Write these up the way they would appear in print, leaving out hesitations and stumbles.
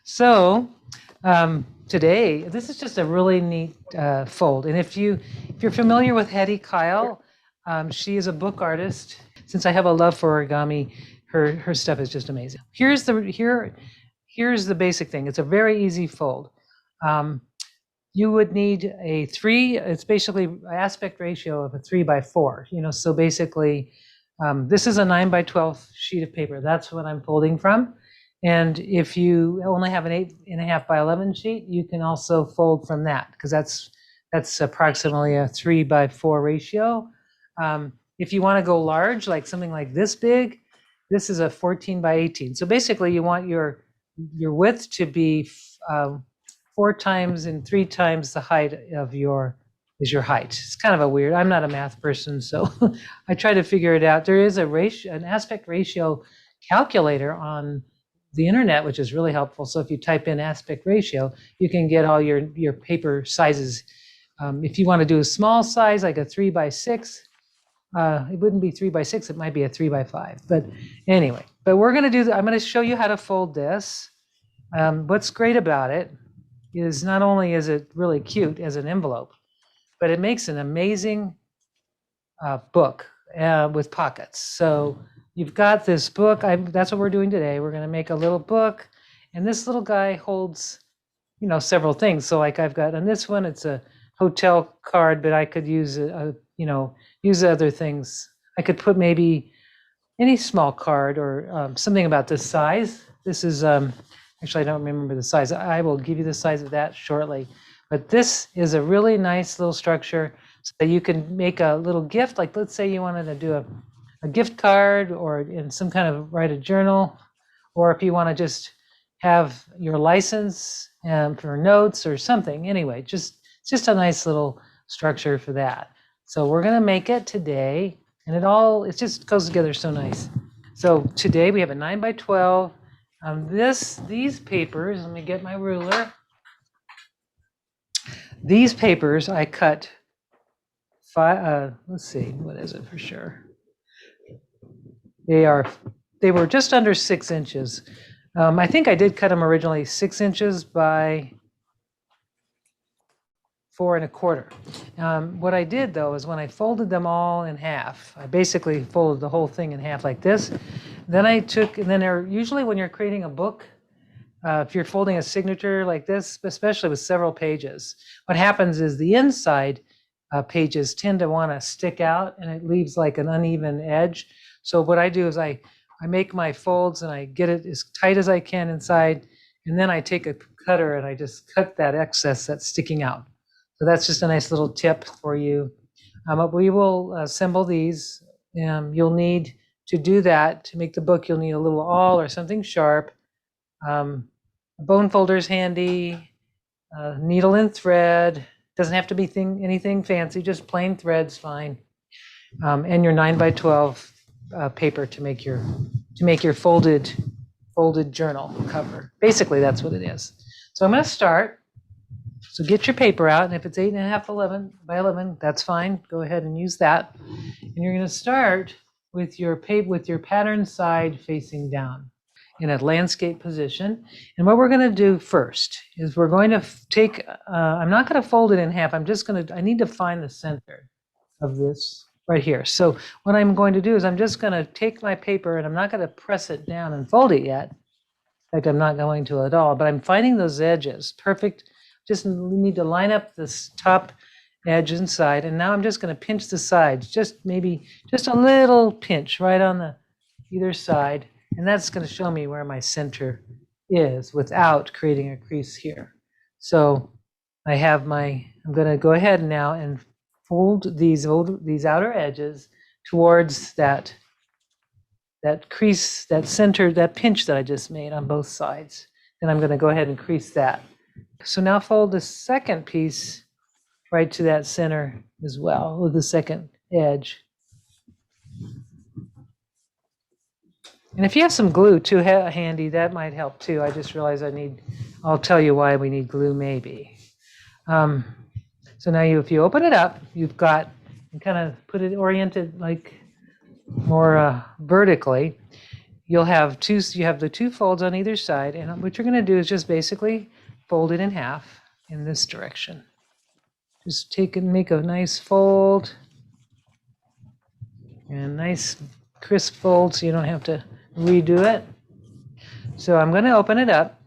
So today, this is just a really neat fold. And if you're familiar with Hedi Kyle, she is a book artist. Since I have a love for origami, her stuff is just amazing. Here's the basic thing. It's a very easy fold. You would need a 3. It's basically an aspect ratio of a 3 by 4. So basically, this is a 9 by 12 sheet of paper. That's what I'm folding from. And if you only have an 8.5 by 11 sheet, you can also fold from that, because that's approximately a 3 by 4 ratio. If you want to go large, like something like this big, this is a 14 by 18. So basically, you want your width to be 4 times and 3 times the height of your height. It's kind of a weird. I'm not a math person, so I try to figure it out. There is an aspect ratio calculator on the internet, which is really helpful. So if you type in aspect ratio, you can get all your paper sizes. If you want to do a small size, like a 3 by 6, it wouldn't be 3 by 6. It might be a 3 by 5. But anyway, we're going to I'm going to show you how to fold this. What's great about it is not only is it really cute as an envelope, but it makes an amazing book with pockets. So you've got this book. That's what we're doing today. We're going to make a little book, and this little guy holds, several things. So like I've got on this one, it's a hotel card, but I could use use other things. I could put maybe any small card or something about this size. This is actually, I don't remember the size. I will give you the size of that shortly. But this is a really nice little structure so that you can make a little gift. Like, let's say you wanted to do a gift card, or in some kind of write a journal, or if you want to just have your license for notes or something. Anyway, it's just a nice little structure for that. So we're going to make it today, and it just goes together so nice. So today we have a 9 by 12. These papers, let me get my ruler. These papers I cut 5, let's see, what is it for sure? They were just under 6 inches. I think I did cut them originally 6 inches by 4.25. What I did though is when I folded them all in half, I basically folded the whole thing in half like this. Then usually when you're creating a book, if you're folding a signature like this, especially with several pages, what happens is the inside pages tend to want to stick out, and it leaves like an uneven edge. So what I do is I make my folds and I get it as tight as I can inside, and then I take a cutter and I just cut that excess that's sticking out. So that's just a nice little tip for you. We will assemble these. You'll need to do that. To make the book, you'll need a little awl or something sharp. A bone folder is handy. Needle and thread. Doesn't have to be anything fancy, just plain thread's fine. And your 9 by 12 paper to make your folded journal cover. Basically, that's what it is. So I'm going to start. So get your paper out, and if it's 8.5 by 11, that's fine. Go ahead and use that. And you're going to start with your pattern side facing down in a landscape position. And what we're going to do first is we're going to take, I'm not going to fold it in half. I need to find the center of this right here. So what I'm going to do is I'm just going to take my paper, and I'm not going to press it down and fold it yet. In fact, I'm not going to at all, but I'm finding those edges. Perfect. Just need to line up this top edge inside, and now I'm just going to pinch the sides, just a little pinch right on either side, and that's going to show me where my center is without creating a crease here. So I'm going to go ahead now and fold these outer edges towards that crease, that center, that pinch that I just made on both sides. Then I'm going to go ahead and crease that. So now fold the second piece right to that center as well with the second edge. And if you have some glue too handy, that might help too. I just realized I'll tell you why we need glue maybe. So now if you open it up, you've got, and kind of put it oriented like more vertically, you'll have you have the two folds on either side, and what you're going to do is just basically fold it in half in this direction. Just take and make a nice fold, and nice crisp fold so you don't have to redo it. So I'm going to open it up,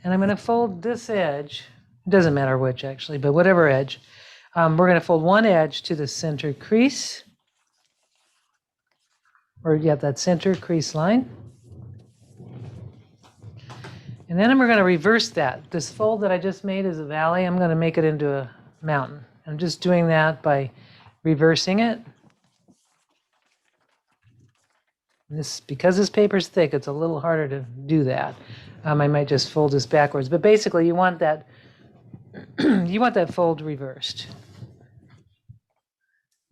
and I'm going to fold this edge. It doesn't matter which, actually, but whatever edge. We're going to fold one edge to the center crease, or that center crease line. And then we're going to reverse that. This fold that I just made is a valley. I'm going to make it into a mountain. I'm just doing that by reversing it. And because this paper is thick, it's a little harder to do that. I might just fold this backwards, but basically you want that you want that fold reversed.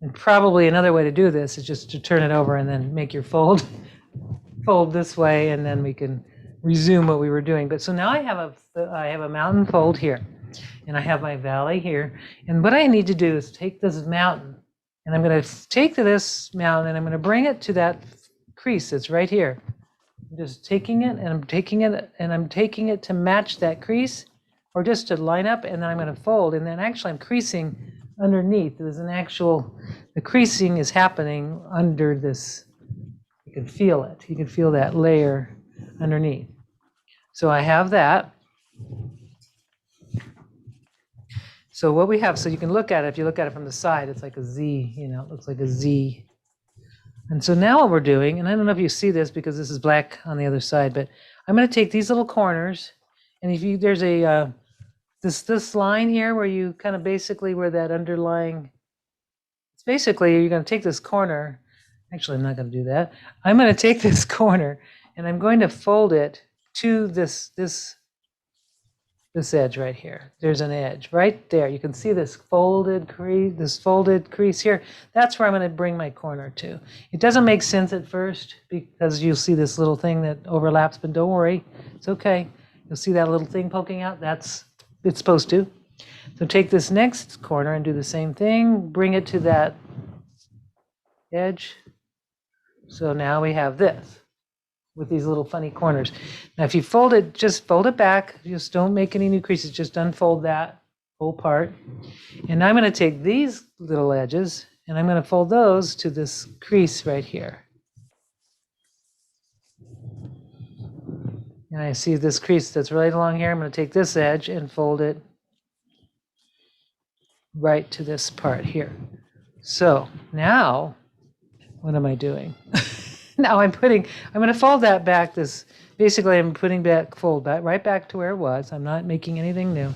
And probably another way to do this is just to turn it over and then make your fold this way, and then we can resume what we were doing. But so now I have a mountain fold here, and I have my valley here. And what I need to do is take this mountain, and I'm going to take this mountain, and I'm going to bring it to that crease that's right here. I'm just taking it, and I'm taking it, and I'm taking it to match that crease, or just to line up, and then I'm going to fold, and then actually I'm creasing underneath. There's the creasing is happening under this. You can feel it. You can feel that layer underneath. So I have that. So what we have, so you can look at it, if you look at it from the side, it's like a Z, it looks like a Z. And so now what we're doing, and I don't know if you see this because this is black on the other side, but I'm going to take these little corners, and there's a, this line here where you kind of basically where that underlying, it's basically you're going to take this corner. Actually, I'm not going to do that. I'm going to take this corner and I'm going to fold it to this edge right here. There's an edge right there. You can see this folded crease here. That's where I'm going to bring my corner to. It doesn't make sense at first because you'll see this little thing that overlaps, but don't worry, it's okay. You'll see that little thing poking out. It's supposed to. So take this next corner and do the same thing. Bring it to that edge. So now we have this with these little funny corners. Now if you fold it, just fold it back. Just don't make any new creases. Just unfold that whole part. And I'm going to take these little edges and I'm going to fold those to this crease right here. And I see this crease that's right along here. I'm going to take this edge and fold it right to this part here. So now, what am I doing? Now I'm going to fold that back. Basically I'm putting fold back right back to where it was. I'm not making anything new.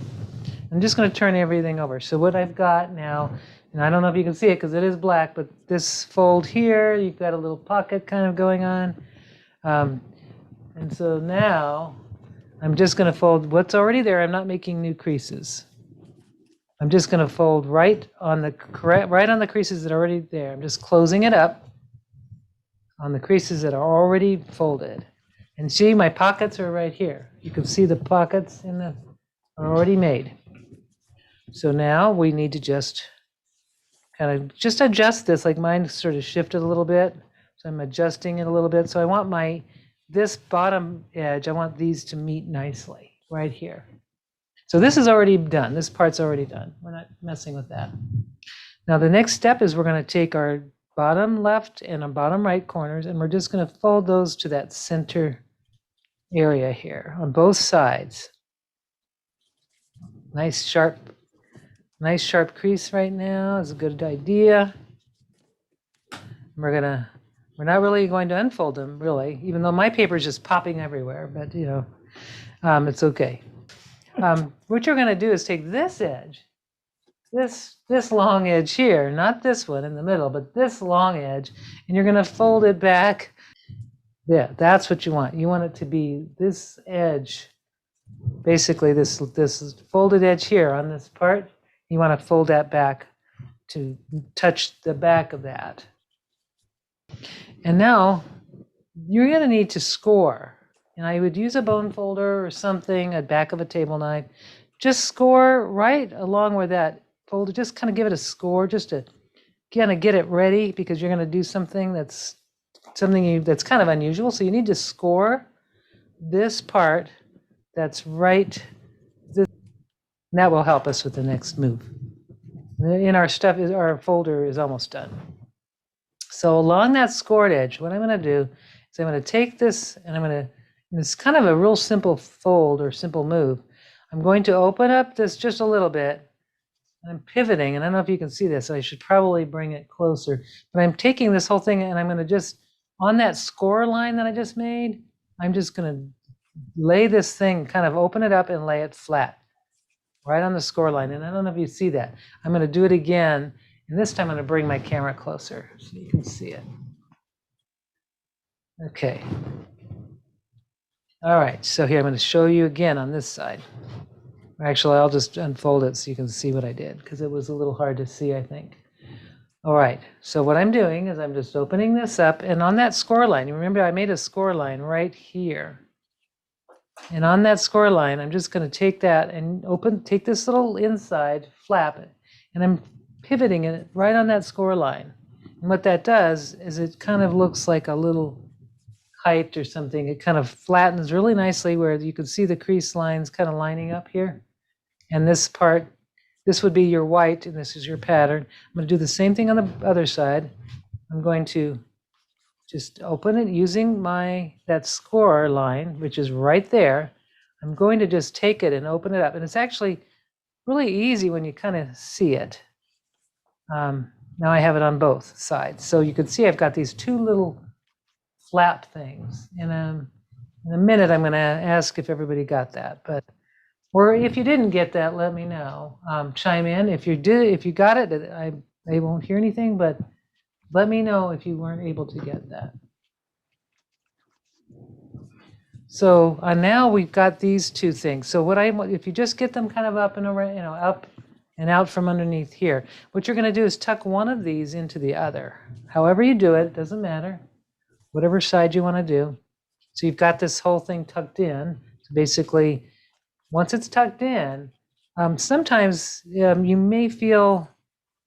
I'm just going to turn everything over. So what I've got now, and I don't know if you can see it because it is black, but this fold here, you've got a little pocket kind of going on. And so now I'm just going to fold what's already there. I'm not making new creases. I'm just going to fold right on the creases that are already there. I'm just closing it up on the creases that are already folded. And see, my pockets are right here. You can see the pockets are already made. So now we need to just kind of just adjust this. Like mine sort of shifted a little bit. So I'm adjusting it a little bit. So I want this bottom edge, I want these to meet nicely right here. So this is already done. This part's already done. We're not messing with that. Now the next step is we're going to take our bottom left and our bottom right corners, and we're just going to fold those to that center area here on both sides. Nice sharp crease right now is a good idea. We're not really going to unfold them, really, even though my paper is just popping everywhere, but it's okay. What you're going to do is take this edge, this long edge here, not this one in the middle, but this long edge, and you're going to fold it back. Yeah, that's what you want. You want it to be this edge, basically this folded edge here on this part. You want to fold that back to touch the back of that. And now you're going to need to score. And I would use a bone folder or something, a back of a table knife. Just score right along where that folder, just kind of give it a score, just to kind of get it ready, because you're going to do something that's something that's kind of unusual. So you need to score this part that's right. And that will help us with the next move. In our stuff, our folder is almost done. So along that scored edge, what I'm going to do is I'm going to take this and I'm going to, it's kind of a real simple fold or simple move. I'm going to open up this just a little bit. And I'm pivoting, and I don't know if you can see this. I should probably bring it closer. But I'm taking this whole thing and I'm going to just, on that score line that I just made, I'm just going to lay this thing, kind of open it up and lay it flat, right on the score line. And I don't know if you see that. I'm going to do it again. And this time I'm going to bring my camera closer so you can see it. Okay. All right, so here I'm going to show you again on this side. Actually, I'll just unfold it so you can see what I did, because it was a little hard to see, I think. All right, so what I'm doing is I'm just opening this up, and on that score line, you remember I made a score line right here. And on that score line, I'm just going to take that and take this little inside, flap it, and I'm pivoting it right on that score line. And what that does is it kind of looks like a little kite or something. It kind of flattens really nicely where you can see the crease lines kind of lining up here. And this part, this would be your white, and this is your pattern. I'm going to do the same thing on the other side. I'm going to just open it using that score line, which is right there. I'm going to just take it and open it up. And it's actually really easy when you kind of see it. Now I have it on both sides. So you can see I've got these two little flap things. And in a minute, I'm going to ask if everybody got that. Or if you didn't get that, let me know. Chime in. If you got it, I won't hear anything, but let me know if you weren't able to get that. So now we've got these two things. So if you just get them kind of up and around, up and out from underneath here, what you're going to do is tuck one of these into the other. However you do it, doesn't matter. Whatever side you want to do. So you've got this whole thing tucked in. So basically, once it's tucked in, sometimes you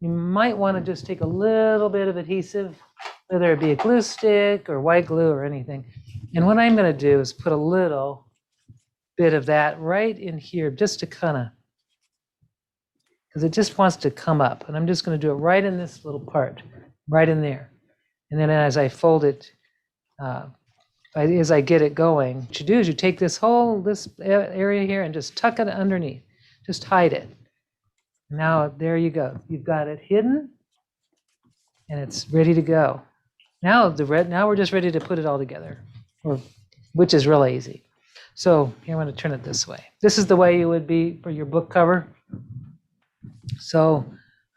might want to just take a little bit of adhesive, whether it be a glue stick or white glue or anything. And what I'm going to do is put a little bit of that right in here, just to kind of, because it just wants to come up. And I'm just going to do it right in this little part, right in there. And then as I fold it, as I get it going, what you do is you take this area here and just tuck it underneath. Just hide it. Now, there you go. You've got it hidden, and it's ready to go. Now we're just ready to put it all together, which is really easy. So here, I'm going to turn it this way. This is the way you would be for your book cover. So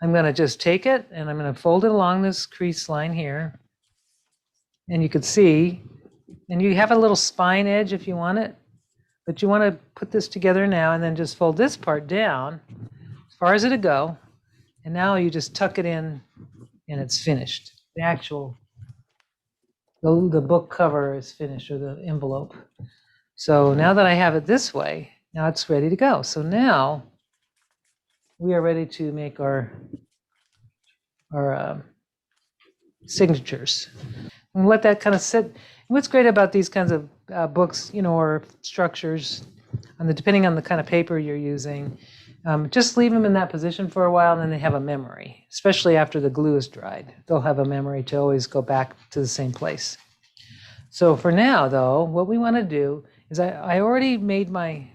I'm going to just take it, and I'm going to fold it along this crease line here. And you could see, and you have a little spine edge if you want it, but you want to put this together now and then just fold this part down as far as it'll go. And now you just tuck it in and it's finished. The book cover is finished, or the envelope. So now that I have it this way, now it's ready to go. So now we are ready to make our signatures. And let that kind of sit. What's great about these kinds of books, or structures, depending on the kind of paper you're using, just leave them in that position for a while, and then they have a memory, especially after the glue is dried. They'll have a memory to always go back to the same place. So for now, though, what we want to do is I already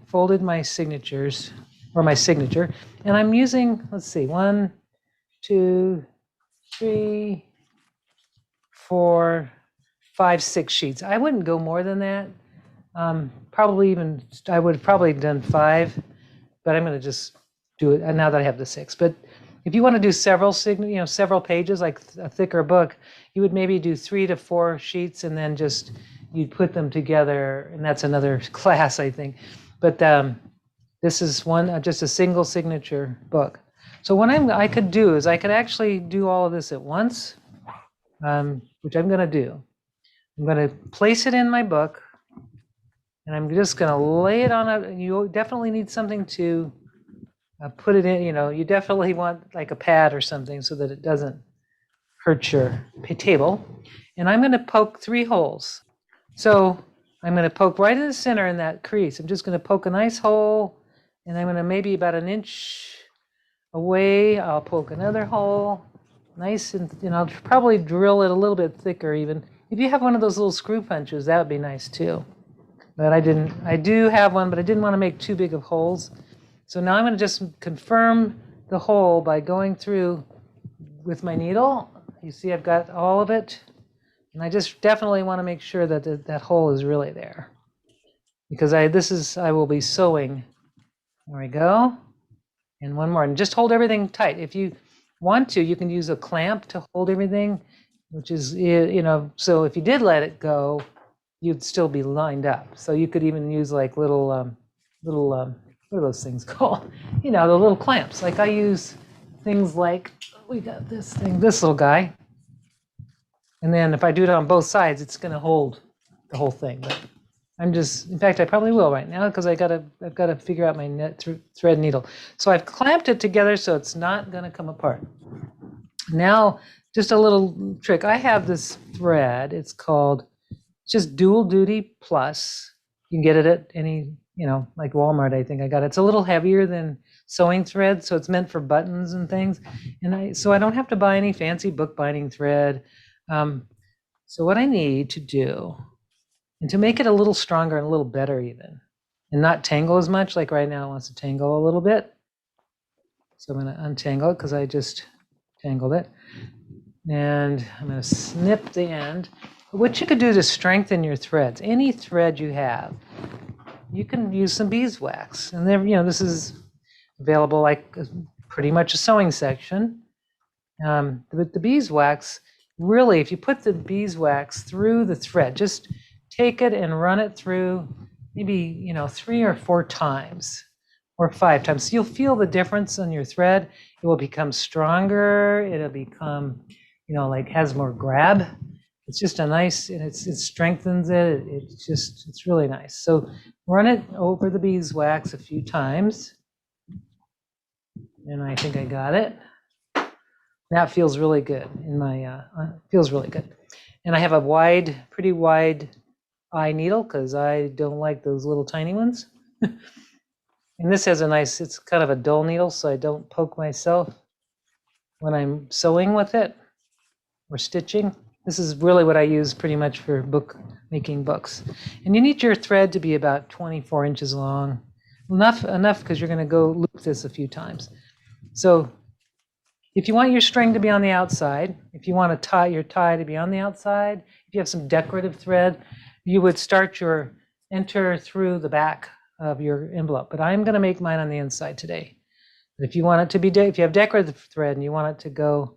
folded my signatures, or my signature, and I'm using, let's see, 1, 2, 3, 4, 5, 6 sheets. I wouldn't go more than that. I would have probably done 5, but I'm going to just do it now that I have the 6. But if you want to do several pages, like a thicker book, you would maybe do 3 to 4 sheets, and then you'd put them together, and that's another class, I think. But this is just a single signature book. So what I could do is I could actually do all of this at once, which I'm going to do. I'm going to place it in my book, and I'm just going to lay it on you definitely need something to put it in. You definitely want like a pad or something so that it doesn't hurt your table. And I'm going to poke 3 holes. So I'm going to poke right in the center in that crease. I'm just going to poke a nice hole, and I'm going to maybe about an inch away, I'll poke another hole, nice, and I'll probably drill it a little bit thicker even. If you have one of those little screw punches, that would be nice too. But I didn't. I do have one, but I didn't want to make too big of holes. So now I'm going to just confirm the hole by going through with my needle. You see I've got all of it. And I just definitely want to make sure that that hole is really there. Because I will be sewing. There we go. And one more. And just hold everything tight. If you want to, you can use a clamp to hold everything, which is, so if you did let it go, you'd still be lined up. So you could even use like little, what are those things called? The little clamps. Like I use things like, we got this thing, this little guy. And then if I do it on both sides, it's going to hold the whole thing. But in fact, I probably will right now because I've got to figure out my thread needle. So I've clamped it together so it's not going to come apart. Now, just a little trick. I have this thread. It's called just Dual Duty Plus. You can get it at any, like Walmart, I think I got it. It's a little heavier than sewing thread, so it's meant for buttons and things. So I don't have to buy any fancy bookbinding thread. So what I need to do, and to make it a little stronger and a little better even, and not tangle as much, like right now it wants to tangle a little bit. So I'm going to untangle it because I just tangled it. And I'm going to snip the end. What you could do to strengthen your threads, any thread you have, you can use some beeswax. And then, this is available like pretty much a sewing section. But the beeswax, really, if you put the beeswax through the thread, just take it and run it through maybe, 3 or 4 times or 5 times. So you'll feel the difference on your thread. It will become stronger. It'll become, like has more grab. It's just a nice, and it strengthens it. It's really nice. So run it over the beeswax a few times. And I think I got it. That feels really good in my, feels really good. And I have a pretty wide eye needle because I don't like those little tiny ones. And this has it's kind of a dull needle, so I don't poke myself when I'm sewing with it or stitching. This is really what I use pretty much for making books. And you need your thread to be about 24 inches long. Enough because you're going to go loop this a few times. So if you want your string to be on the outside, if you want your tie to be on the outside, if you have some decorative thread, you would enter through the back of your envelope. But I'm going to make mine on the inside today. But if you want it to be, if you have decorative thread and you want it to go,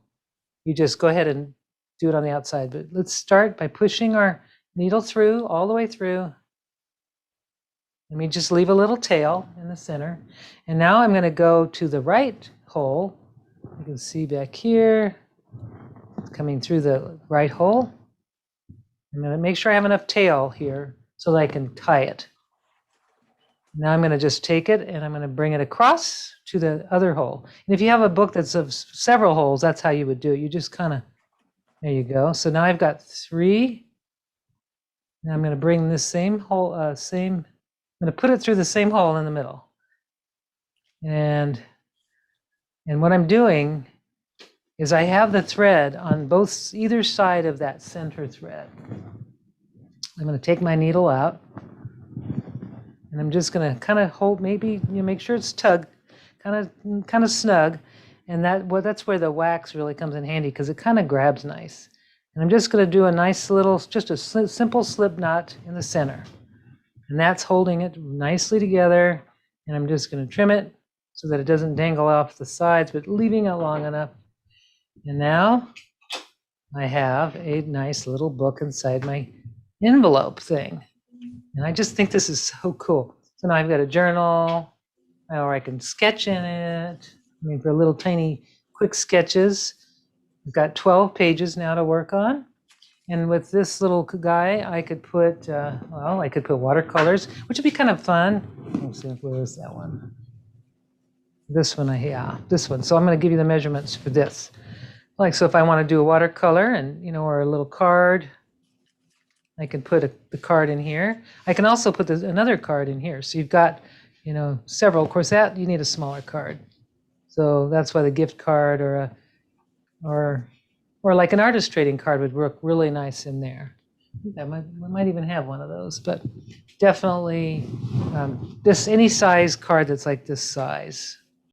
you just go ahead and do it on the outside. But let's start by pushing our needle through, all the way through. Let me just leave a little tail in the center. And now I'm going to go to the right hole. You can see back here, coming through the right hole. I'm going to make sure I have enough tail here so that I can tie it. Now I'm going to just take it and I'm going to bring it across to the other hole. And if you have a book that's of several holes, that's how you would do it. You just kind of, there you go. So now I've got 3. Now I'm going to bring this same hole, I'm going to put it through the same hole in the middle. And what I'm doing is I have the thread on either side of that center thread. I'm going to take my needle out. And I'm just going to kind of hold, maybe make sure it's tugged, kind of snug, and that's where the wax really comes in handy because it kind of grabs nice. And I'm just going to do a nice little, just a simple slip knot in the center, and that's holding it nicely together. And I'm just going to trim it so that it doesn't dangle off the sides, but leaving it long enough. And now I have a nice little book inside my envelope thing. And I just think this is so cool. So now I've got a journal, or I can sketch in it. For little tiny quick sketches. I've got 12 pages now to work on. And with this little guy, I could put, watercolors, which would be kind of fun. Let's see, where is that one? This one, this one. So I'm going to give you the measurements for this. Like, so if I want to do a watercolor and, or a little card, I can put the card in here. I can also put another card in here. So you've got, several. Of course, that you need a smaller card. So that's why the gift card or like an artist trading card would work really nice in there. I might even have one of those, but definitely this any size card that's like this size.